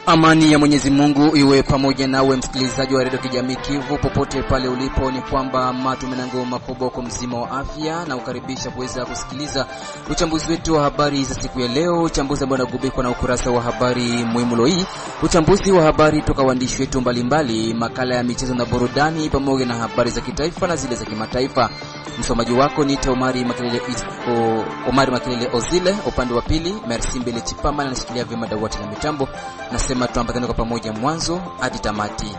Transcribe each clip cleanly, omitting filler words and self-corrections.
Amani ya Mwenyezi Mungu iwe pamoja nawe msikilizaji wa Radio Kijamii Kivu popote pale ulipo. Ni kwamba matumenango makubwa mzima wa afya na ukaribisha kuweza kusikiliza uchambuzi wetu wa habari za siku ya leo. Uchambuzi ambao unagubikwa na ukurasa wa habari muhimu leo. Uchambuzi wa habari toka waandishi wetu mbalimbali, makala ya michezo na burudani pamoja na habari za kitaifa na zile za kimataifa. Msomaji wako ni Omari Makelele Ozile, upande wa pili Merci Mbele Chipama anashikilia vyema dawati la mitambo. Nasema tuambatane kwa pamoja mwanzo hadi tamati.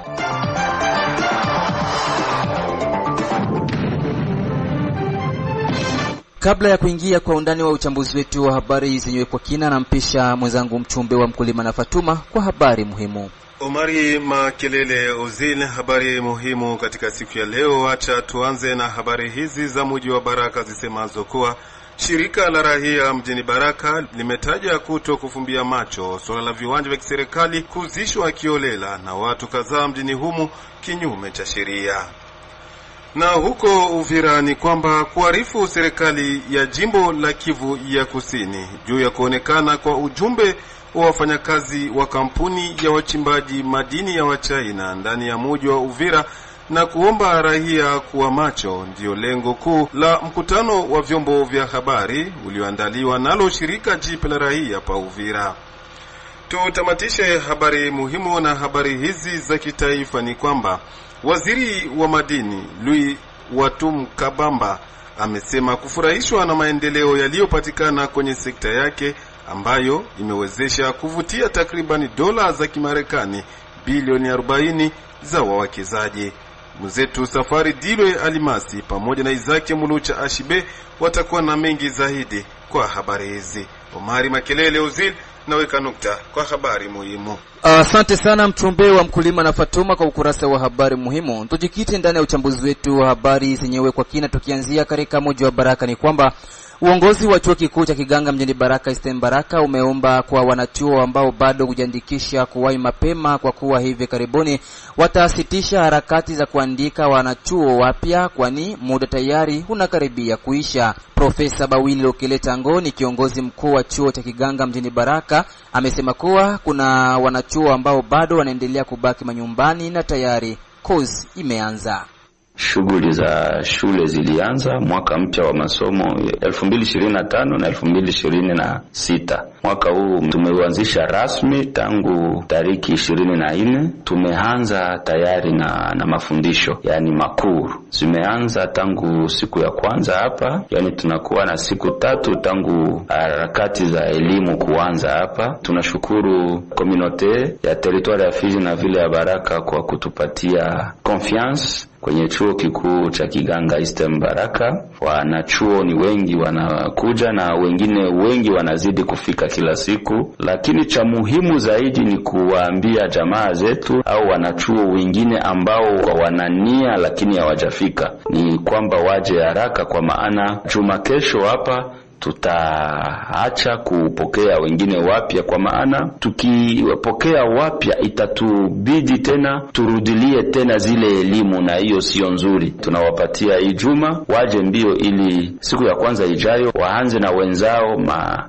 Kabla ya kuingia kwa undani wa uchambuzi wetu wa habari zenyewe kwa kina, nampisha mwenzangu mchumbe wa mkulima na Fatuma kwa habari muhimu. Omari Makelele Ozile, habari muhimu katika siku ya leo. Acha tuanze na habari hizi za mji wa Baraka zisemazo kuwa shirika la raia mjini Baraka limetaja kuto kufumbia macho swala la viwanja vya kiserikali kuzishwa kiolela na watu kadhaa mjini humu kinyume cha sheria. Na huko Uvira ni kwamba kuarifu serikali ya jimbo la Kivu ya Kusini juu ya kuonekana kwa ujumbe wa wafanyakazi wa kampuni ya wachimbaji madini ya Wachina ndani ya mji wa Uvira na kuomba raia kuwa macho, ndio lengo kuu la mkutano wa vyombo vya habari ulioandaliwa nalo shirika jipe la raia pa Uvira. Tutamatishe habari muhimu na habari hizi za kitaifa ni kwamba waziri wa madini Louis Watum Kabamba amesema kufurahishwa na maendeleo yaliyopatikana kwenye sekta yake ambayo imewezesha kuvutia takriban dola za Kimarekani bilioni 40 za wawekezaji. Mzetu Safari Dilwe Alimasi pamoja na Izake Mulucha Ashibe watakuwa na mengi zaidi kwa habari hizi. Omari Makelele Ozil naweka nukta kwa habari muhimu. Asante sana mchumbe wa mkulima na Fatuma kwa ukurasa wa habari muhimu. Tujikite ndani ya uchambuzi wetu wa habari zenyewe kwa kina, tukianzia katika mji wa Baraka. Ni kwamba uongozi wa chuo kikuu cha Kiganga mjini Baraka Eastern Baraka umeomba kwa wanachuo ambao bado kujiandikisha kuwahi mapema, kwa kuwa hivi karibuni watasitisha harakati za kuandika wanachuo wapya kwani muda tayari unakaribia kuisha. Profesa Bawili Lokeleta Ngoni, kiongozi mkuu wa chuo cha Kiganga mjini Baraka, amesema kuwa kuna wanachuo ambao bado wanaendelea kubaki manyumbani na tayari kozi imeanza. Shughuli za shule zilianza mwaka mpya wa masomo 2025 na 2026. Mwaka huu tumeuanzisha rasmi tangu tariki 24. Tumeanza tayari na mafundisho, yani makuru. Zimeanza tangu siku ya kwanza hapa, yani tunakuwa na siku 3 tangu harakati za elimu kuanza hapa. Tunashukuru community ya territoire ya Fizi na vile ya Baraka kwa kutupatia confiance kwenye chuo kikuu cha Kiganga Eastern Baraka. Wanachuo ni wengi wanakuja na wengine wengi wanazidi kufika kila siku, lakini cha muhimu zaidi ni kuwaambia jamaa zetu au wanachuo wengine ambao wanania lakini hawajafika ni kwamba waje haraka, kwa maana juma kesho hapa tutaacha kupokea wengine wapya, kwa maana tukiwapokea wapya itatubidi tena turudilie tena zile elimu, na hiyo sio nzuri. Tunawapatia Ijumaa waje mbio ili siku ya kwanza ijayo waanze na wenzao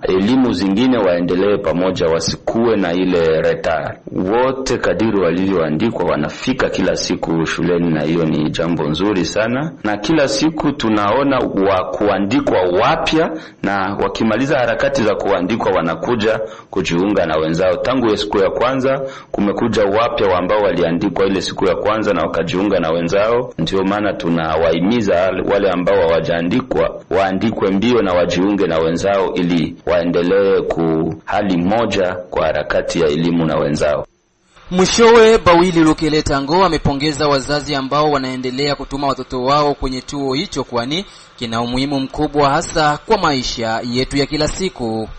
elimu zingine, waendelee pamoja, wasikue na ile retard. Wote kadiri walivyoandikwa wanafika kila siku shuleni, na hiyo ni jambo nzuri sana. Na kila siku tunaona wa kuandikwa wapya, na wakimaliza harakati za kuandikwa wanakuja kujiunga na wenzao. Tangu siku ya kwanza kumekuja wapya ambao waliandikwa ile siku ya kwanza na wakajiunga na wenzao. Ndio maana tunawahimiza wale ambao hawajaandikwa waandikwe mbio na wajiunge na wenzao ili waendelee hali moja kwa harakati ya elimu na wenzao. Mwishowe Bawili Lokeleta Ngo amepongeza wazazi ambao wanaendelea kutuma watoto wao kwenye chuo hicho, kwani kina umuhimu mkubwa hasa kwa maisha yetu ya kila siku.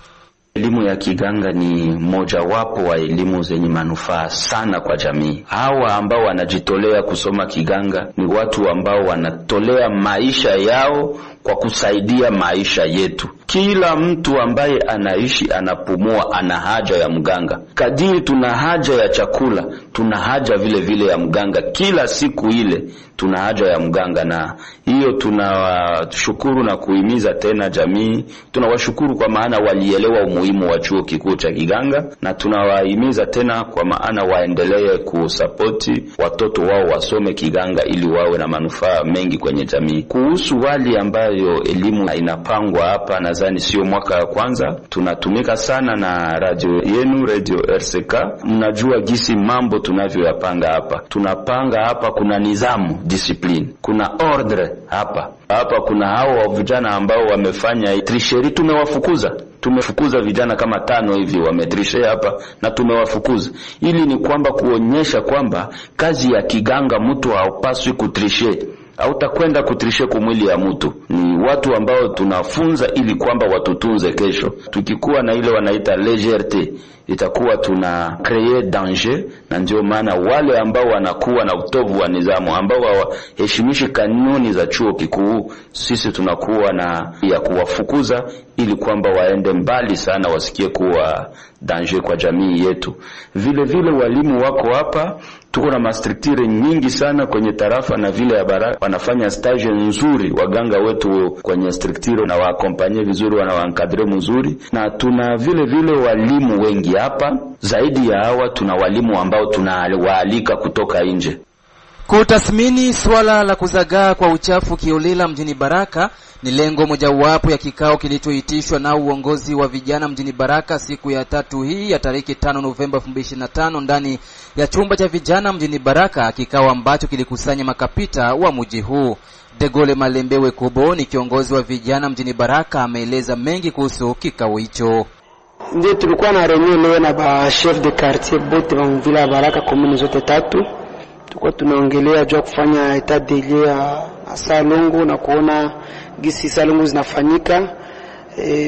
Elimu ya Kiganga ni mojawapo wa elimu zenye manufaa sana kwa jamii. Hawa ambao wanajitolea kusoma Kiganga ni watu ambao wanatolea maisha yao kwa kusaidia maisha yetu. Kila mtu ambaye anaishi, anapumua, ana haja ya mganga. Kadiri tuna haja ya chakula, tuna haja vile vile ya mganga. Kila siku ile tuna haja ya mganga, na hiyo tunawashukuru na kuhimiza tena jamii. Tunawashukuru kwa maana walielewa umuhimu wa chuo kikuu cha Kiganga, na tunawahimiza tena kwa maana waendelee kusapoti watoto wao wasome Kiganga ili wawe na manufaa mengi kwenye jamii. Kuhusu wali ambayo elimu inapangwa hapa, nadhani sio mwaka wa kwanza tunatumika sana na radio yenu, Radio RCK. Mnajua gisi mambo tunavyoyapanga hapa. Tunapanga hapa, kuna nidhamu, discipline, kuna ordre hapa kuna hao vijana ambao wamefanya tricherie, tumefukuza vijana kama 5 hivi wametrishe hapa na tumewafukuza. Ili ni kwamba kuonyesha kwamba kazi ya kiganga mtu haupaswi kutrishe. Hautakwenda kutrishe kumwili ya mtu. Ni watu ambao tunafunza ili kwamba watutunze kesho. Tukikuwa na ile wanaita légèreté, itakuwa tuna créer danger, na ndio maana wale ambao wanakuwa na utovu wa nidhamu, ambao hawaheshimishi kanuni za chuo kikuu, sisi tunakuwa na ya kuwafukuza ili kwamba waende mbali sana, wasikie kuwa danger kwa jamii yetu. Vile vile walimu wako hapa, tuko na mastructure nyingi sana kwenye tarafa na vile ya Baraka, wanafanya stage nzuri waganga wetu kwenye structure, na waakompanye vizuri, wanawankadre mzuri, na tuna vile vile walimu wengi hapa. Zaidi ya hawa tuna walimu ambao tunawaalika kutoka nje. Kutathmini swala la kuzagaa kwa uchafu kiolela mjini Baraka ni lengo mojawapo ya kikao kilichoitishwa na uongozi wa vijana mjini Baraka siku ya 3 hii ya tarehe 5 Novemba 2025 ndani ya chumba cha vijana mjini Baraka, kikao ambacho kilikusanya makapita wa mji huu. Degole Malembewe Kubo ni kiongozi wa vijana mjini Baraka, ameeleza mengi kuhusu kikao hicho. Ndio tulikuwa na reunion leo na ba chef de quartier bote wa mvila Baraka, komuni zote 3. Tulikuwa tunaongelea juu kufanya etat des lieux ya Salongo na kuona gisi Salongo zinafanyika.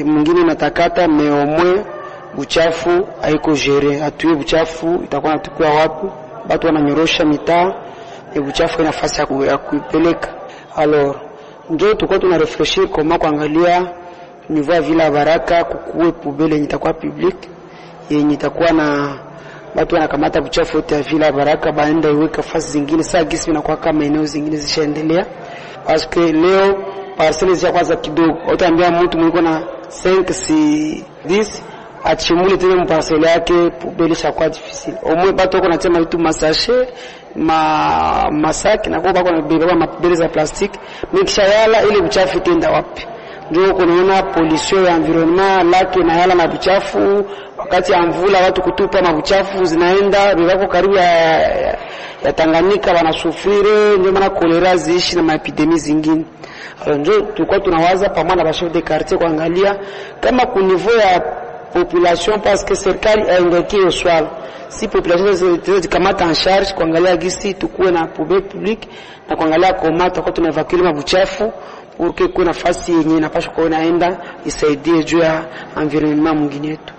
Mwingine natakata meomwe uchafu haiko gere, atuye uchafu itakuwa natukua wapi, watu wananyorosha mitaa, uchafu ina nafasi ya kuipeleka. Alors ndio tulikuwa tuna refreshir kama kuangalia niveau vila Baraka kukuwe poubelle itakuwa public, yenye itakuwa na watu wanakamata uchafu wote ya vila Baraka baenda iweka fasi zingine. Sasa gisi inakuwa kama eneo zingine zishaendelea, parce que leo parcelle za kwanza kidogo utaambia mtu mwiko na 5 si 10 achimule tena mparsele yake, poubelle shakuwa difficile. Omwe bato wako nasema vitu masashe masaki na kwa bako na beba mapubele za plastiki, mikisha yala ile uchafu tenda wapi? Ndio kunaona pollution ya environment lake na yala na uchafu. Wakati ya mvula watu kutupa mabuchafu zinaenda bibako karibu ya Tanganyika, wanasufiri. Ndio maana kolera ziishi na maepidemi zingine. Ndio tulikuwa tunawaza pamoja na chef de quartier kuangalia kama ku niveau ya population, parce que serikali haingeki swala si population zikamata en charge kuangalia gisi tukuwe na poubelle publique na kuangalia kama tutakuwa tunaevacuer mabuchafu pour que kuna nafasi yenye inapaswa kuenda isaidie juu ya environnement mwingine yetu.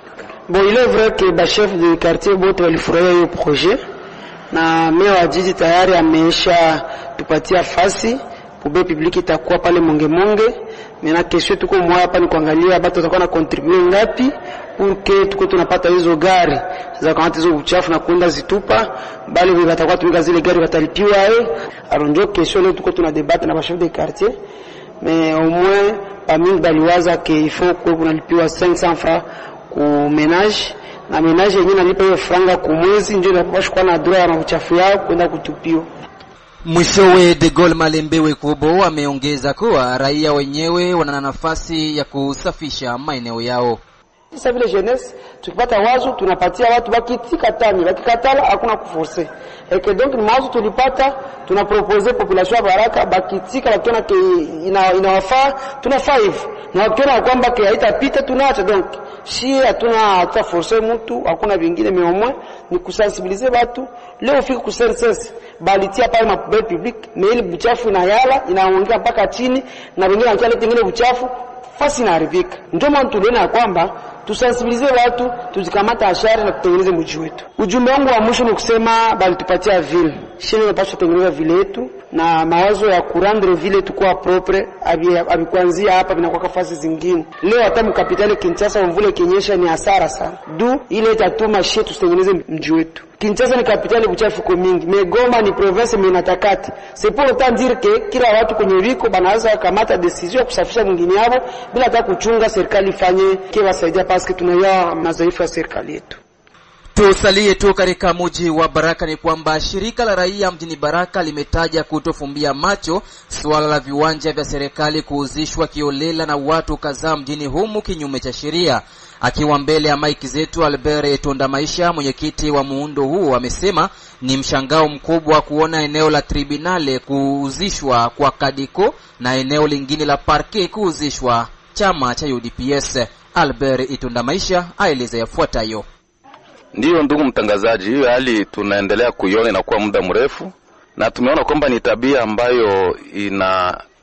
Bon, il est vrai que ba chef de quartier bote walifurahia hiyo projet, na meya wa jiji tayari ameisha tupatia fasi poubelle publique itakuwa pale Mongemonge. Mena kesho tuko mwa hapa ni kuangalia watu watakuwa na contribuer ngapi pour que tuko tunapata hizo gari za kamata hizo uchafu na kuenda zitupa, bali watakuwa tumika zile gari watalipiwa. Aronjo kesho leo tuko tuna debate na ba chef de quartier, mais au moins parmi baliwaza que il faut que kunalipiwa 500 francs ku ménage, na ménage yenyewe nalipa hiyo franga kwa mwezi, ndio inapaswa na droit na uchafu yao kwenda kutupiwa. Mwishowe Degole Malembewe Kubo ameongeza kuwa raia wenyewe wana nafasi ya kusafisha maeneo yao. Sasa vile jeunesse tukipata wazo tunapatia watu, bakitika tani bakikatala hakuna kuforcer. Et que donc mawazo tulipata tunapropose population ya Baraka, bakitika wakiona ke inawafaa tunafaa hivyo, na wakiona kwamba ke haitapita tunaacha. Donc si hatuna forcer mtu, hakuna vingine, meomwe ni kusensibiliser watu. Leo fika ku senses balitia pale mapoubelle publique, mais ile buchafu na yala inaongea mpaka chini, na wengine wanaleta ingine buchafu fasi na haribika. Ndio maana tuliona kwamba tusensibilize watu, tuzikamata ashari na kutengeneza mji wetu. Ujumbe wangu wa mwisho ni kusema bali tupatia vile. Shini tunapaswa kutengeneza vile yetu, na mawazo ya kurandre vile tukua propre abikuanzia hapa vinakuwa kafasi zingine. Leo hata mkapitali Kinshasa mvule kinyesha ni hasara sana. Ile itatuma shie tustengeneze mji wetu. Kinshasa ni kapitali buchafu kwa mingi. Megoma ni province minatakati. C'est pour autant dire que kila watu kwenye wiko banaanza kamata decision kusafisha mwingine yao bila hata kuchunga serikali fanye kiwa saidia paske tunaya madhaifu ya serikali yetu. Tusalie tu katika mji wa Baraka ni kwamba shirika la raia mjini Baraka limetaja kutofumbia macho suala la viwanja vya serikali kuuzishwa kiolela na watu kadhaa mjini humu kinyume cha sheria. Akiwa mbele ya maiki zetu, Albert Etonda Maisha, mwenyekiti wa muundo huu, amesema ni mshangao mkubwa kuona eneo la tribunale kuuzishwa kwa Kadiko na eneo lingine la parke kuuzishwa chama cha UDPS. Albert Etonda Maisha aeleza yafuatayo. Ndiyo ndugu mtangazaji, hiyo hali tunaendelea kuiona inakuwa muda mrefu, na tumeona kwamba ni tabia ambayo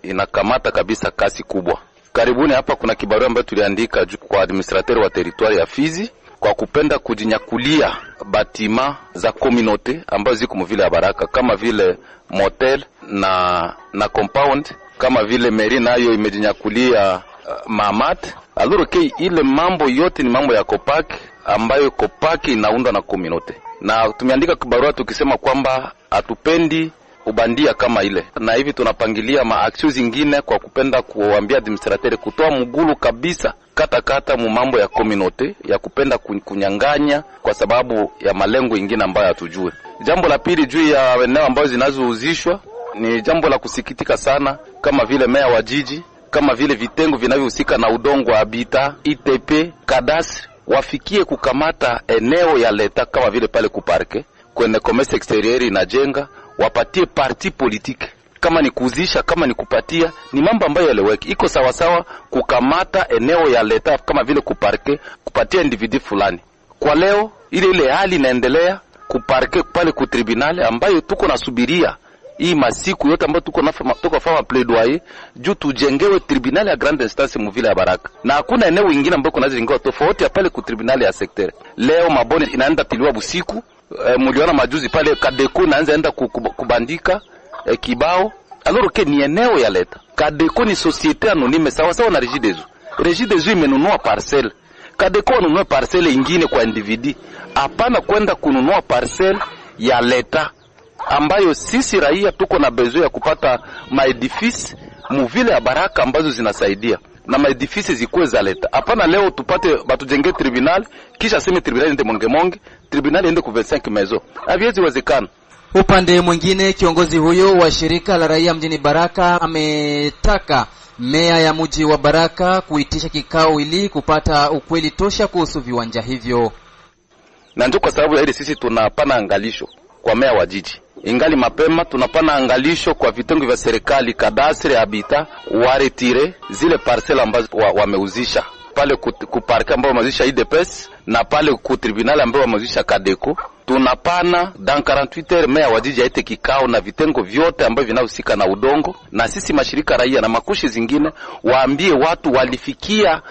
inakamata kabisa kasi kubwa. Karibuni hapa kuna kibarua ambayo tuliandika kwa administrateur wa territoire ya Fizi kwa kupenda kujinyakulia batima za communauté ambazo ziko mvile ya Baraka, kama vile motel na compound, kama vile meri nayo imejinyakulia mamat. Alors ile mambo yote ni mambo ya Kopak ambayo Kopak inaundwa na communauté. Na tumeandika kibarua tukisema kwamba hatupendi ubandia kama ile, na hivi tunapangilia maaksio zingine kwa kupenda kuambia administrateur kutoa mgulu kabisa kata mu mambo ya communauté ya kupenda kunyanganya kwa sababu ya malengo mengine ambayo hatujue. Jambo la pili juu ya eneo ambazo zinazouzishwa ni jambo la kusikitika sana, kama vile meya wa jiji, kama vile vitengo vinavyohusika na udongo wa Habita, ITP, Cadastre wafikie kukamata eneo ya leta kama vile pale kuparke kwenye commerce exterieur inajenga, wapatie parti politique. Kama ni kuuzisha, kama ni kupatia, ni mambo ambayo yeleweki. Iko sawa sawa kukamata eneo ya leta kama vile kuparke kupatia individu fulani. Kwa leo ile hali inaendelea kuparke pale ku tribunal ambayo tuko nasubiria hii masiku yote ambayo tuko fama plaidoyer juu tujengewe tribunal ya grande instance mvile ya Baraka. Na hakuna eneo lingine ambayo kuna zingawa tofauti ya pale ku tribunal ya secteur. Leo mabone inaenda piliwa busiku. Muliona majuzi pale Kadeko naanza enda kubandika kibao. Alors ni eneo ya leta. Kadeko ni societe anonyme sawa sawa na Regideso. Regideso imenunua parcelle. Kadeko anunua parcelle ingine kwa individu. Hapana kwenda kununua parcelle ya leta ambayo sisi raia tuko na besoin ya kupata maedifice muvile ya Baraka ambazo zinasaidia na maedifice zikuwe za leta. Hapana leo tupate batujenge tribunal kisha sema tribunal ende monge tribunal ende ku 25 mezo. Haviwezi wezekana. Upande mwingine, kiongozi huyo wa shirika la raia mjini Baraka ametaka meya ya mji wa Baraka kuitisha kikao ili kupata ukweli tosha kuhusu viwanja hivyo. Na ndio kwa sababu ile sisi tunapana angalisho kwa meya wa jiji. Ingali mapema tunapana angalisho kwa vitengo vya serikali Cadastre, Habita waretire zile parcela ambazo wameuzisha pale kuparka ambao wameuzisha IDPS na pale ku tribunal ambao wameuzisha Kadeko. Tunapana dans 48 heures meya wa jiji aite kikao na vitengo vyote ambavyo vinahusika na udongo, na sisi mashirika raia na makushi zingine waambie watu walifikia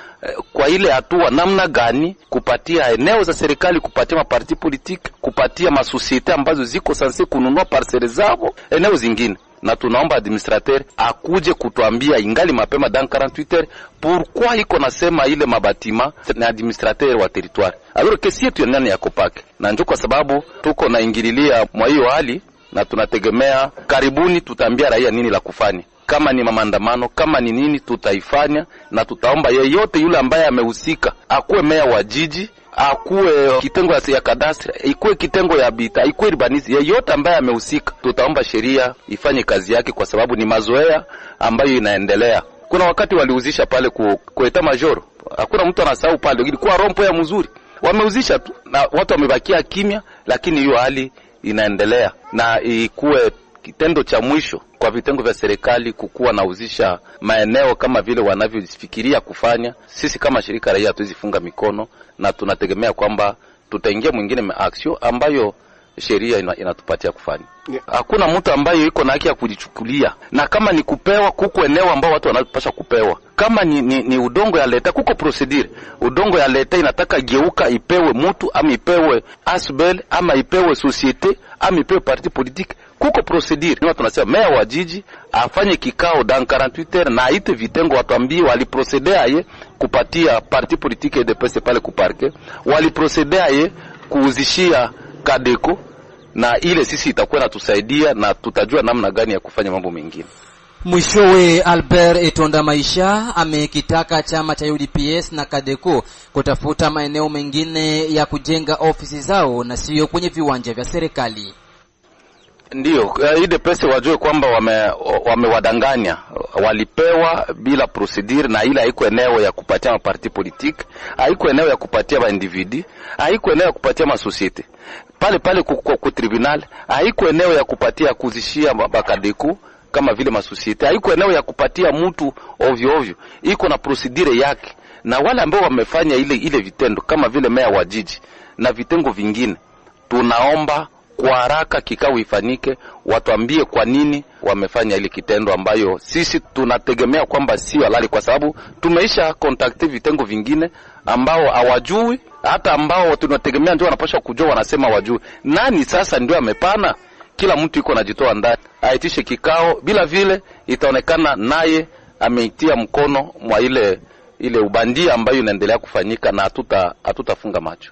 kwa ile hatua namna gani kupatia eneo za serikali, kupatia maparti politique, kupatia masosiete ambazo ziko sanse kununua parcelle zao eneo zingine. Na tunaomba administrateur akuje kutuambia ingali mapema dans 48 heures pourquoi iko nasema ile mabatima na administrateur wa territoire. Alors kesi yetu nani ya Kopak, na njoo kwa sababu tuko na ingililia mwa hiyo hali, na tunategemea karibuni tutaambia raia nini la kufanya. Kama ni maandamano, kama ni nini tutaifanya, na tutaomba yeyote yule ambaye amehusika akuwe meya wa jiji, akuwe kitengo ya Cadastre, ikuwe kitengo ya Habita, ikuwe urbanisi, yeyote ambaye amehusika, tutaomba sheria ifanye kazi yake kwa sababu ni mazoea ambayo inaendelea. Kuna wakati waliuzisha pale ku Etat Major, hakuna mtu anasahau pale, ilikuwa rompo ya mzuri. Wameuzisha tu na watu wamebakia kimya, lakini hiyo hali inaendelea, na ikuwe kitendo cha mwisho kwa vitengo vya serikali kukuwa na uzisha maeneo kama vile wanavyofikiria kufanya. Sisi kama shirika raia tuzifunga mikono, na tunategemea kwamba tutaingia mwingine action ambayo sheria inatupatia kufanya. Hakuna mtu ambaye yuko na haki ya kujichukulia, na kama ni kupewa kuko eneo ambao watu wanapaswa kupewa. Kama ni udongo ya leta kuko procedure. Udongo ya leta inataka geuka ipewe mtu ama ipewe asbel ama ipewe societe ama ipewe parti politique. kuko procedure. Ndio tunasema meya wa jiji afanye kikao dans 48 heures na aite vitengo watuambie waliproceder kupatia parti politique et de pese pale kuparke, waliproceder kuuzishia Kadeko, na ile sisi itakuwa natusaidia na tutajua namna gani ya kufanya mambo mengine. Mwishowe Albert Etonda Maisha amekitaka chama cha UDPS na Kadeko kutafuta maeneo mengine ya kujenga ofisi zao na sio kwenye viwanja vya serikali. Ndio, ile pesa wajue kwamba wamewadanganya, walipewa bila procedure, na ile haiko eneo ya kupatia parti politique, haiko eneo ya kupatia ba individu, haiko eneo ya kupatia ma societe. Pale ku tribunal, haiko eneo ya kupatia kuzishia Bakadeko kama vile ma societe, haiko eneo ya kupatia mtu ovyo. Iko na procedure yake. Na wale ambao wamefanya ile vitendo kama vile meya wa jiji na vitengo vingine, tunaomba kwa haraka kikao ifanyike, watuambie kwa nini wamefanya ile kitendo ambayo sisi tunategemea kwamba si halali, kwa sababu tumeisha contact vitengo vingine ambao hawajui, hata ambao tunategemea ndio wanapaswa kujua, wanasema wajui. Nani sasa ndio amepana? Kila mtu yuko anajitoa ndani. Aitishe kikao, bila vile itaonekana naye ameitia mkono mwa ile ubandia ambayo inaendelea kufanyika, na hatutafunga macho.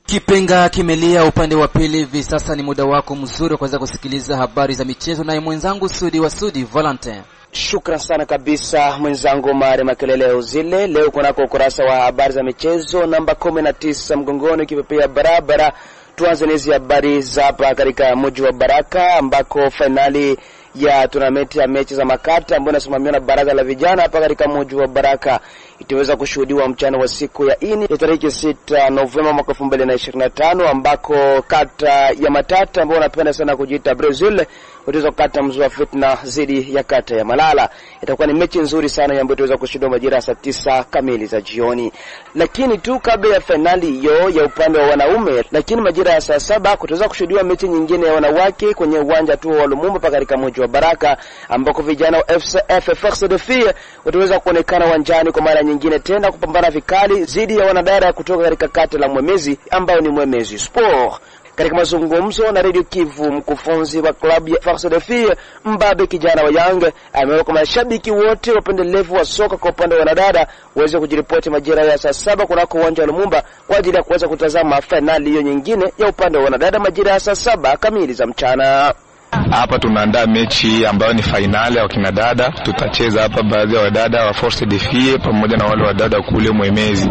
Kipenga kimelia upande wa pili. Hivi sasa ni muda wako mzuri wa kuweza kusikiliza habari za michezo na mwenzangu Sudi wa Sudi Valentin. Shukran sana kabisa mwenzangu Mare Makelele Uzile. Leo kunako ukurasa wa habari za michezo namba 19 mgongoni kipepea barabara. Tuanze hizi habari za hapa katika mji wa Baraka ambako finali ya tournament ya mechi za makata ambayo inasimamiwa na baraza la vijana hapa katika mji wa Baraka itaweza kushuhudiwa mchana wa siku ya ya tarehe 6 Novemba mwaka 2025, ambako kata ya Matata ambao wanapenda sana kujiita Brazil wataweza kukata mzuu wa fitna zidi ya kata ya Malala. Itakuwa ni mechi nzuri sana ambayo itaweza kushuhudiwa majira saa 9 kamili za jioni. Lakini tu kabla ya finali hiyo ya upande wa wanaume, lakini majira ya saa 7 kutaweza kushuhudiwa mechi nyingine ya wanawake kwenye uwanja tu wa Lumumba pa katika mji wa Baraka, ambako vijana wa Force de Filles wataweza kuonekana uwanjani kwa mara nyingine tena kupambana vikali zidi ya wanadada kutoka katika kata la Mwemezi ambao ni Mwemezi Sport. Katika mazungumzo na Radio Kivu, mkufunzi wa klabu ya Force de Filles Mbabe kijana wa Yang ameweka mashabiki wote wapendelevu wa soka kwa upande wa wanadada waweze kujiripoti majira ya saa 7 kunako uwanja wa Lumumba kwa ajili ya kuweza kutazama finali hiyo nyingine ya upande wa wanadada majira ya saa 7 kamili za mchana. Hapa tunaandaa mechi ambayo ni finali ya kina dada. Tutacheza hapa baadhi ya wadada wa Force de Filles pamoja na wale wadada kule Mwemezi.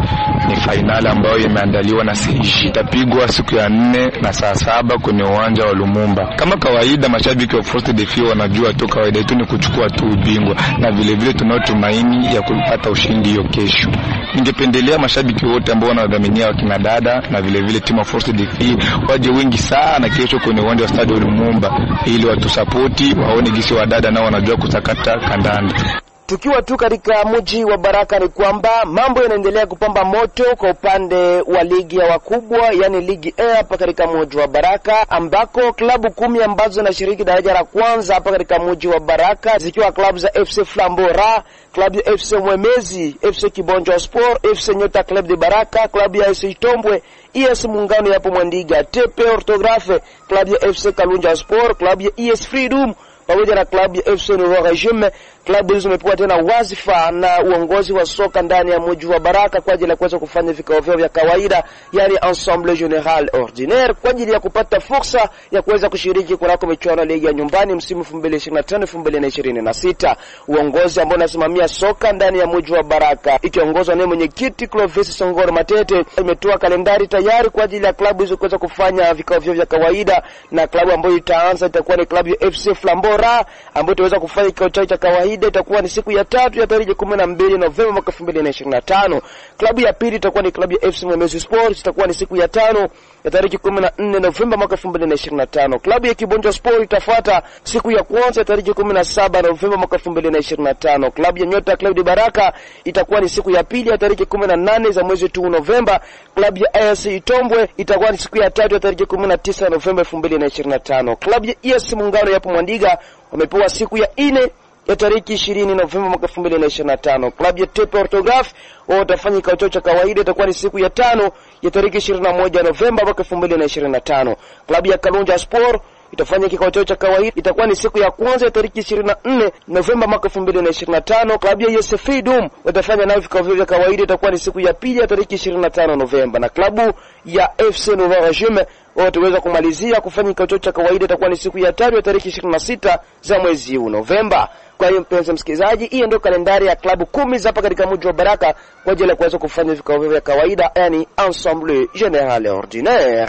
Ni finali ambayo imeandaliwa na Seishi. Itapigwa siku ya 4 na saa 7 kwenye uwanja wa Lumumba. Kama kawaida mashabiki wa Force de Filles wanajua tu kawaida yetu ni kuchukua tu ubingwa, na vile vile tunao tumaini ya kupata ushindi hiyo kesho. Ningependelea mashabiki wote ambao wanadhaminia wakina dada na vile vile timu ya Force de Filles waje wengi sana kesho kwenye uwanja wa Stade Lumumba ili watusapoti, waone gisi wa dada nao wanajua kusakata kandanda. Tukiwa tu katika mji wa Baraka ni kwamba mambo yanaendelea kupamba moto kwa upande wa ligi ya wakubwa, yani ligi A hapa katika mji wa Baraka, ambako klabu 10 ambazo zinashiriki daraja la kwanza hapa katika mji wa Baraka zikiwa klabu za FC Flambora, klabu ya FC Mwemezi, FC Kibonjo Sport, FC Nyota Club de Baraka, klabu ya FC Tombwe, ES Muungano yapo Mwandiga, TP Orthographe, klabu ya FC Kalunja Sport, klabu ya ES Freedom pamoja na klabu ya FC Nouveau Regime. Klabu hizo zimepewa tena wazifa na uongozi wa soka ndani ya mji wa Baraka kwa ajili ya kuweza kufanya vikao vyao vya kawaida, yani Ensemble Général Ordinaire, kwa ajili ya kupata fursa ya kuweza kushiriki kunako michuano ya ligi ya nyumbani msimu 2025-2026. Uongozi ambao unasimamia soka ndani ya mji wa Baraka ikiongozwa na mwenyekiti Clovis Songoro Matete imetoa kalendari tayari kwa ajili ya klabu hizo kuweza kufanya vikao vyao vya kawaida, na klabu ambayo itaanza itakuwa ni klabu ya FC Flambora ambayo itaweza kufanya kikao chao cha kawaida itakuwa ni siku ya 3 ya tarehe 12 Novemba mwaka 2025. Klabu ya pili itakuwa ni klabu ya FC Mwemezi Sport, itakuwa ni siku ya 5 ya tarehe 14 Novemba mwaka 2025. Klabu ya Kibonjo Sport itafuata siku ya kwanza ya tarehe 17 Novemba mwaka 2025. Klabu ya Nyota Club de Baraka itakuwa ni siku ya pili ya tarehe 18 za mwezi tu Novemba. Klabu ya AS Itombwe itakuwa ni siku ya 3 ya tarehe 19 Novemba 2025. Klabu ya ES Muungano yapo Mwandiga wamepewa siku ya 4 ya tariki 20 Novemba mwaka 2025. Klabu ya Tepe Orthographe watafanya kikao chao cha kawaida, itakuwa ni siku ya 5 ya tariki 21 Novemba mwaka 2025. Klabu ya Kalunja Sport itafanya kikao chao cha kawaida, itakuwa ni siku ya kwanza ya tariki 24 Novemba mwaka 2025. Klabu ya US Freedom watafanya nao vikao vya kawaida, itakuwa ni siku ya pili ya tariki 25 Novemba. Na klabu ya FC Nouveau Regime wataweza kumalizia kufanya kikao chao cha kawaida, itakuwa ni siku ya 3 ya tariki 26 za mwezi huu Novemba. Kwa hiyo mpenzi msikilizaji, hiyo ndio kalendari ya klabu 10 hapa katika mji wa Baraka kwa ajili ya kuweza kufanya vikao vya kawaida, yani ensemble général ordinaire.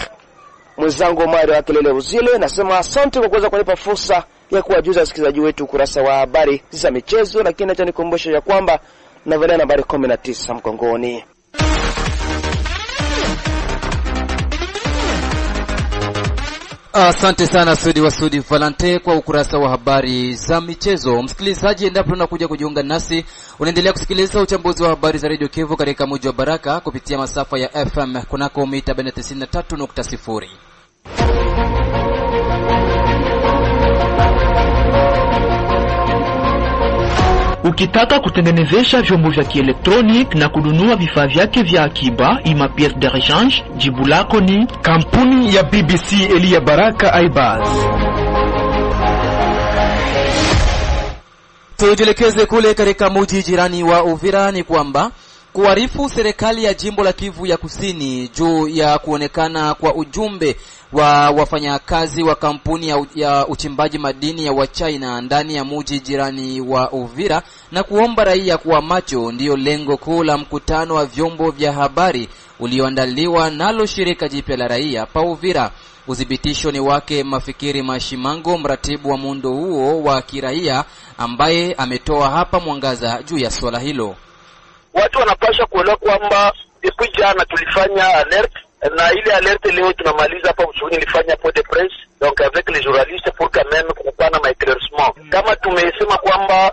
Mwenzangu Mario Akelele Uzile nasema asante kwa kuweza kunipa fursa ya kuwajuza wasikilizaji wetu ukurasa wa habari za michezo, lakini acha nikumbushe ya kwamba navalia nambari 19 mkongoni. Asante sana Sudi wa Sudi Valente kwa ukurasa wa habari za michezo. Msikilizaji, endapo unakuja kujiunga nasi, unaendelea kusikiliza uchambuzi wa habari za Radio Kivu katika mji wa Baraka kupitia masafa ya FM kunako mita 93.0. Ukitaka kutengenezesha vyombo vya kielektroniki na kununua vifaa vyake vya akiba ima pièce de rechange, jibu lako ni kampuni ya BBC Elia Baraka Aibaz. Tujielekeze kule katika mji jirani wa Uvira ni kwamba kuarifu serikali ya jimbo la Kivu ya Kusini juu ya kuonekana kwa ujumbe wa wafanyakazi wa kampuni ya uchimbaji madini ya Wachina ndani ya mji jirani wa Uvira na kuomba raia kuwa macho ndio lengo kuu la mkutano wa vyombo vya habari ulioandaliwa nalo shirika jipya la raia pa Uvira. Udhibitisho ni wake Mafikiri Mashimango, mratibu wa muundo huo wa kiraia, ambaye ametoa hapa mwangaza juu ya swala hilo. Watu wanapaswa kuelewa kwamba depuis jana tulifanya alert, na ile alert leo tunamaliza hapa mchuni ilifanya point de presse donc avec les journalistes pour quand même kupana ma éclaircissement. Kama tumesema kwamba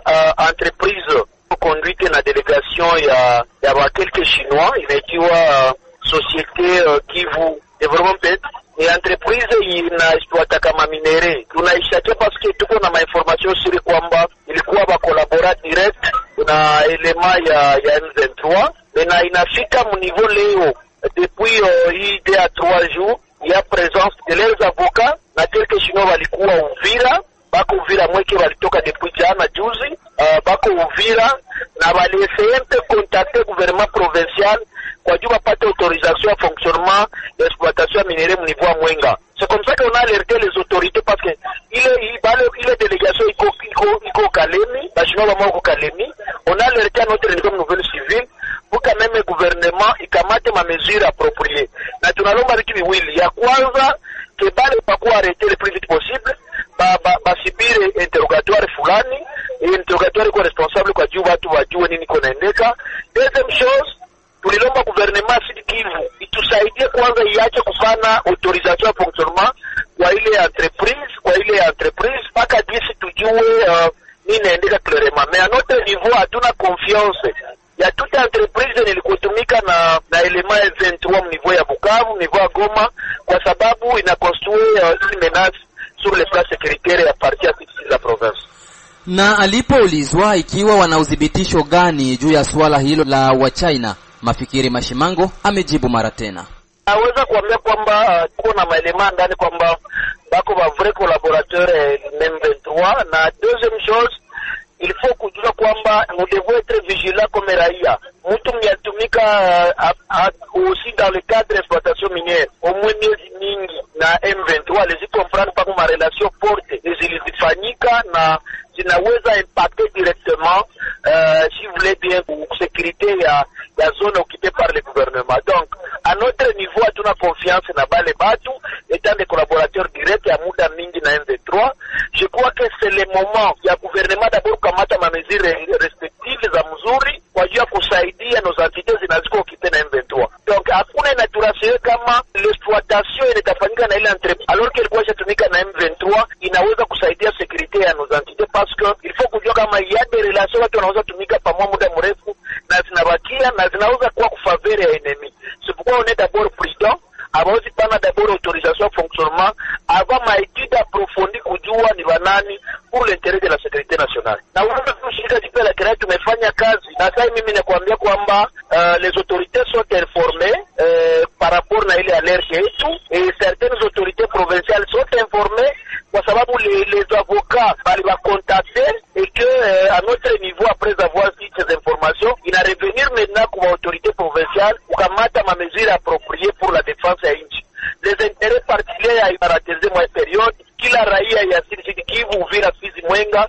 entreprise conduite na delegation ya quelques chinois inaitwa société Kivu Development, ni entreprise ina exploiter kama minere. Tunaishakia parce que tuko na information sur kwamba ilikuwa ba collaborer direct na elema ya M23 na inafika mu niveau leo depuis hii de 3 jours ya présence de leurs avocats na quelques chinois walikuwa Uvira, bako Uvira mweke walitoka depuis jana juzi, bako Uvira na waliessayer de contacter gouvernement provincial kwa juu wapate autorisation ya fonctionnement d'exploitation minérale au niveau Mwenga. C'est comme ça qu'on a alerté les autorités parce que il délégation iko Kalemi, la chinois va moko Kalemi. On a alerté à notre niveau nouvelle civile pour quand même le gouvernement ikamate ma mesure appropriée. Na tunalomba vitu viwili. Ya kwanza que bale pakuwa arrêter le plus vite possible, basibire interrogatoire fulani, interrogatoire kwa responsable kwa juu watu wajue nini konaendeka. Deuxième chose, tulilomba gouvernement Sud Kivu itusaidie kwanza iache kufanya autorisation ya fonctionnement kwa ile entreprise mpaka jinsi tujue nini inaendeka clairement. Mais à notre niveau hatuna confiance ya toute entreprise nilikutumika na element ya 23 niveau ya Bukavu, niveau ya Goma, kwa sababu inaconstruire une menace sur les plans sécuritaires ya partie ya la province. Na alipoulizwa ikiwa wana udhibitisho gani juu ya swala hilo la Wachina, Mafikiri Mashimango amejibu mara tena. Naweza kuambia kwamba tuko na maelema ndani kwamba bako ba vrai collaborateur M23, na deuxième chose il faut kujua kwamba nous devons être vigilants comme raia. Mtu myatumika aussi dans le cadre d'exploitation minière au moins miezi mingi na M23 les comprendre pas ma relation forte zilifanyika na zinaweza impacter directement si vous voulez bien sécurité ya zone occupée par le gouvernement. Donc à notre niveau hatuna confiance na bale batu étant des collaborateurs directs ya muda mingi na M23. Je crois que c'est le moment ya gouvernement d'abord kamata ma mesure respective za mzuri kwa juu ya kusaidia nos entités zinaziko occupées na M23. Donc hakuna inaturasio kama l'exploitation inatafanyika na ile entreprise alors que ilikuwa inatumika na M23 inaweza kusaidia sécurité ya nos entités parce que il faut kujua kama il y a des relations watu wanaweza tumika pamoja muda mrefu na zinabakia na zinaweza kuwa kufavere ya enemy. C'est pourquoi on est d'abord prudent avant de prendre d'abord autorisation fonctionnement avant ma étude approfondie kujua ni banani pour pour l'intérêt de la sécurité nationale. Na wanda kushirika jipe la kiraia tumefanya kazi, na sasa mimi nakwambia kwamba les autorités sont informées par rapport na ile alerte yetu, et certaines autorités provinciales sont informées kwa sababu les avocats bali va contacter, et que à notre niveau, après avoir eu ces informations, il a revenir maintenant kwa autorité provinciale kukamata ma mesures appropriées pour la défense ya nchi. Les intérêts particuliers ya ibarateze mwa periode, kila raia ya Sud Kivu, Uvira, Fizi, Mwenga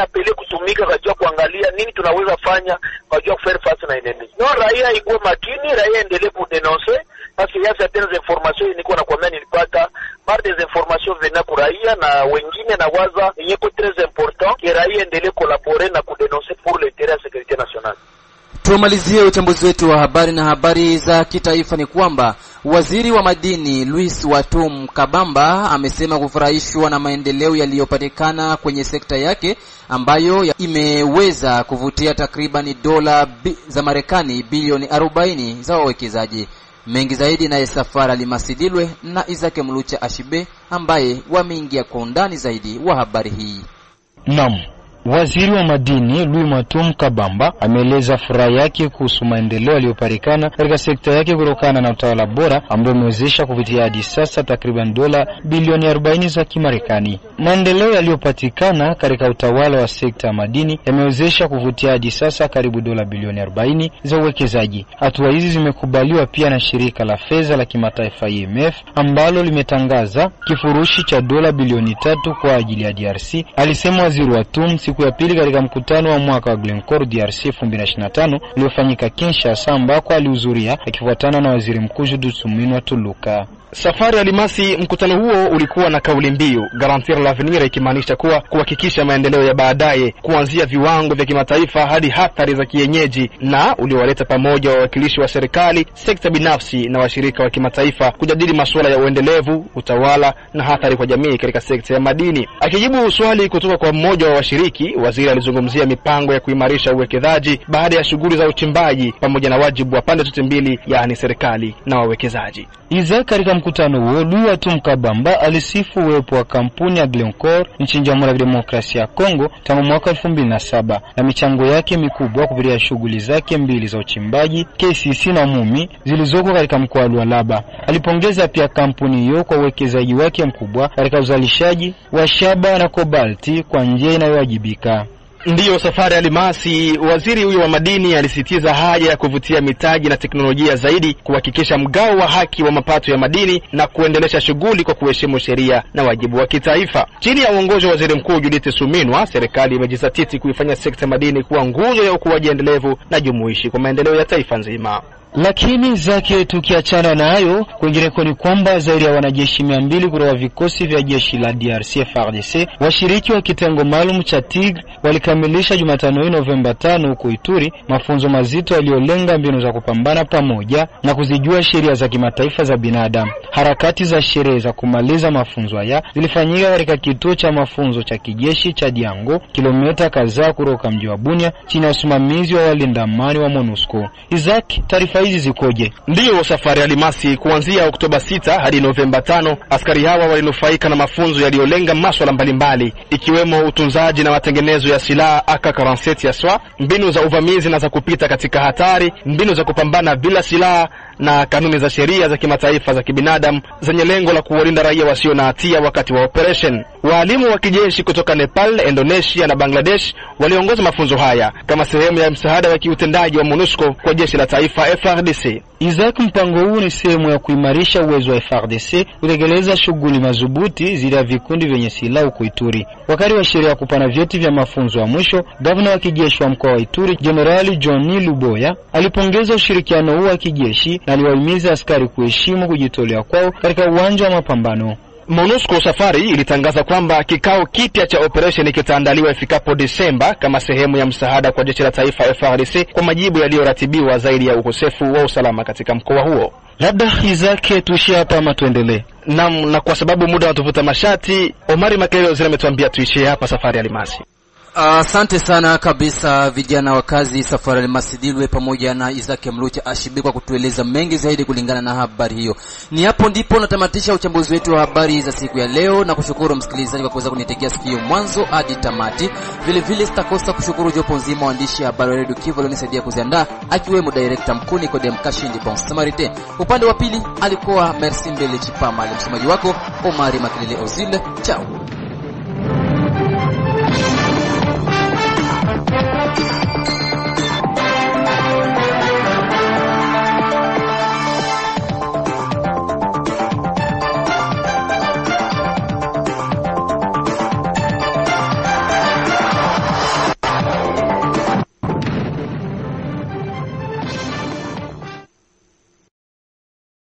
apele kutumika kajua kuangalia nini tunaweza fanya kajua kufaire face na enemy. No, raia ikuwe makini, raia endelee kudenoncer parce qu'il y a certaines informations niko na kwambia nilipata par des informations venant kwa raia na wengine na waza yenyewe très important que raia endelee collaborer na kudenoncer pour l'intérêt de la sécurité nationale. Tumalizie uchambuzi wetu wa habari na habari za kitaifa ni kwamba waziri wa madini Louis Watum Kabamba amesema kufurahishwa na maendeleo yaliyopatikana kwenye sekta yake ambayo imeweza kuvutia takriban dola za Marekani bilioni 40 za wawekezaji. Mengi zaidi na Safari Alimasidilwe na Isake Mlucha Ashibe ambaye wameingia kwa undani zaidi wa habari hii. Naam. Waziri wa madini Louis Watum Kabamba ameeleza furaha yake kuhusu maendeleo yaliyopatikana katika sekta yake kutokana na utawala bora ambao umewezesha kufikia hadi sasa takriban dola bilioni 40 za Kimarekani. Maendeleo yaliyopatikana katika utawala wa sekta ya madini yamewezesha kuvutia hadi sasa karibu dola bilioni 40 za uwekezaji. Hatua hizi zimekubaliwa pia na shirika la fedha la kimataifa IMF ambalo limetangaza kifurushi cha dola bilioni 3 kwa ajili ya DRC, alisema waziri Watum siku ya pili katika mkutano wa mwaka wa Glencore DRC 2025 uliofanyika Kinshasa ambako alihudhuria akifuatana na waziri mkuu Julius Suminwa Tuluka. Safari Alimasi, mkutano huo ulikuwa na kauli mbiu Garantir l'avenir, ikimaanisha kuwa kuhakikisha maendeleo ya baadaye kuanzia viwango vya kimataifa hadi hatari za kienyeji, na uliowaleta pamoja wawakilishi wa serikali, sekta binafsi na washirika wa kimataifa kujadili masuala ya uendelevu, utawala na hatari kwa jamii katika sekta ya madini. Akijibu swali kutoka kwa mmoja wa washiriki, waziri alizungumzia mipango ya kuimarisha uwekezaji baada ya shughuli za uchimbaji pamoja na wajibu wa pande zote mbili, yaani serikali na wawekezaji. Katika mkutano huo, Louis Watum Kabamba alisifu uwepo wa kampuni ya Glencore nchini Jamhuri ya Demokrasia ya Kongo tangu mwaka 2007 na michango yake mikubwa kupitia shughuli zake mbili za uchimbaji KCC na Mumi zilizoko katika mkoa wa Lualaba. Alipongeza pia kampuni hiyo kwa uwekezaji wake mkubwa katika uzalishaji wa shaba na kobalti kwa njia inayowajibika. Ndiyo Safari Alimasi, waziri huyo wa madini alisitiza haja ya kuvutia mitaji na teknolojia zaidi, kuhakikisha mgao wa haki wa mapato ya madini na kuendelesha shughuli kwa kuheshimu sheria na wajibu wa kitaifa. Chini ya uongozi wa waziri mkuu Judith Suminwa, serikali imejizatiti kuifanya sekta madini kuwa nguzo ya ukuaji endelevu na jumuishi kwa maendeleo ya taifa nzima. Lakini zake tukiachana na hayo, kwingineko ni kwamba zaidi ya wanajeshi 200 kutoka vikosi vya jeshi la DRC FARDC, washiriki wa kitengo maalum cha Tigre, walikamilisha Jumatano Novemba 5 huko Ituri mafunzo mazito yaliyolenga mbinu za kupambana pamoja na kuzijua sheria za kimataifa za binadamu. Harakati za sherehe za kumaliza mafunzo haya zilifanyika katika kituo cha mafunzo cha kijeshi cha Diango, kilomita kadhaa kutoka mji wa Bunia, chini ya usimamizi wa walinda amani wa MONUSCO. Isaac, taarifa hizi zikoje? Ndiyo Safari Alimasi, kuanzia Oktoba 6 hadi Novemba 5, askari hawa walinufaika na mafunzo yaliyolenga masuala mbalimbali, ikiwemo utunzaji na matengenezo ya silaha AK-47 ya SWA, mbinu za uvamizi na za kupita katika hatari, mbinu za kupambana bila silaha na kanuni za sheria za kimataifa za kibinadamu zenye lengo la kuwalinda raia wasio na hatia wakati wa operation. Walimu wa kijeshi kutoka Nepal, Indonesia na Bangladesh waliongoza mafunzo haya kama sehemu ya msaada wa kiutendaji wa MONUSCO kwa jeshi la taifa FARDC. Isaac, mpango huu ni sehemu ya kuimarisha uwezo wa FARDC kutekeleza shughuli madhubuti zile ya vikundi vyenye silaha huko Ituri. Wakati wa sherehe ya kupana vyeti vya mafunzo ya mwisho, gavana wa kijeshi wa mkoa wa Ituri, Generali Johnny Luboya, alipongeza ushirikiano huu wa kijeshi na aliwahimiza askari kuheshimu kujitolea kwao katika uwanja wa mapambano. MONUSCO Safari ilitangaza kwamba kikao kipya cha operation kitaandaliwa ifikapo Desemba kama sehemu ya msaada kwa jeshi la taifa FARDC kwa majibu yaliyoratibiwa zaidi ya ukosefu wa usalama katika mkoa huo. Labda Isaac tuishie hapa ama tuendelee? Na kwa sababu muda unatuvuta mashati, Omari Makelo ametuambia tuishie hapa Safari Alimasi. Asante sana kabisa vijana wakazi Safari Masidilwe pamoja na Isaac Mlucha Ashibi kwa kutueleza mengi zaidi kulingana na habari hiyo. Ni hapo ndipo natamatisha uchambuzi wetu wa habari za siku ya leo, na kushukuru msikilizaji kwa kuweza kunitegea sikio mwanzo hadi tamati. Vile vile sitakosa kushukuru jopo nzima waandishi habari wa Radio Kivu walionisaidia kuziandaa, akiwemo director mkuu Nikodem Kashindi Bon Samaritain. Upande wa pili alikuwa Merci Mbele Chipama, msomaji wako Omari Makilele Ozile. Ciao.